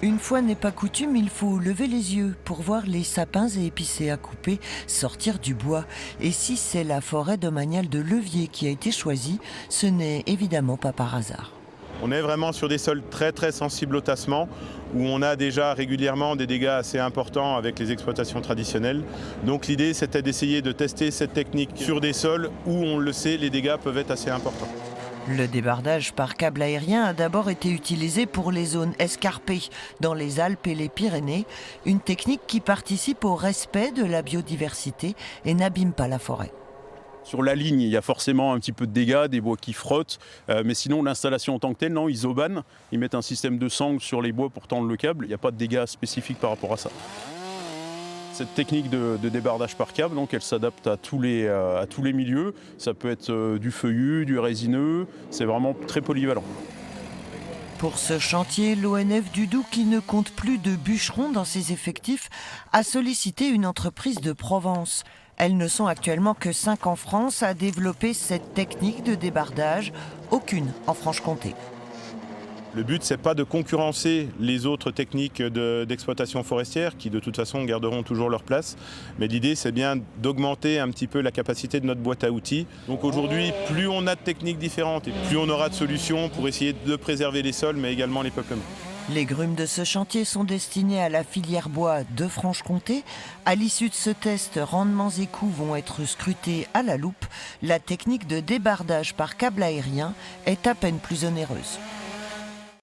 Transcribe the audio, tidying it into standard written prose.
Une fois n'est pas coutume, il faut lever les yeux pour voir les sapins et épicés à couper sortir du bois. Et si c'est la forêt domaniale de Levier qui a été choisie, ce n'est évidemment pas par hasard. On est vraiment sur des sols très très sensibles au tassement, où on a déjà régulièrement des dégâts assez importants avec les exploitations traditionnelles. Donc l'idée c'était d'essayer de tester cette technique sur des sols où on le sait, les dégâts peuvent être assez importants. Le débardage par câble aérien a d'abord été utilisé pour les zones escarpées, dans les Alpes et les Pyrénées, une technique qui participe au respect de la biodiversité et n'abîme pas la forêt. Sur la ligne, il y a forcément un petit peu de dégâts, des bois qui frottent, mais sinon l'installation en tant que telle, non, ils obanent, ils mettent un système de sangle sur les bois pour tendre le câble, il n'y a pas de dégâts spécifiques par rapport à ça. Cette technique de débardage par câble, donc, elle s'adapte à tous les milieux, ça peut être du feuillu, du résineux, c'est vraiment très polyvalent. Pour ce chantier, l'ONF du Doubs, qui ne compte plus de bûcherons dans ses effectifs, a sollicité une entreprise de Provence. Elles ne sont actuellement que 5 en France à développer cette technique de débardage, aucune en Franche-Comté. Le but, c'est pas de concurrencer les autres techniques d'exploitation forestière qui, de toute façon, garderont toujours leur place. Mais l'idée, c'est bien d'augmenter un petit peu la capacité de notre boîte à outils. Donc aujourd'hui, plus on a de techniques différentes et plus on aura de solutions pour essayer de préserver les sols, mais également les peuplements. Les grumes de ce chantier sont destinées à la filière bois de Franche-Comté. À l'issue de ce test, rendements et coûts vont être scrutés à la loupe. La technique de débardage par câble aérien est à peine plus onéreuse.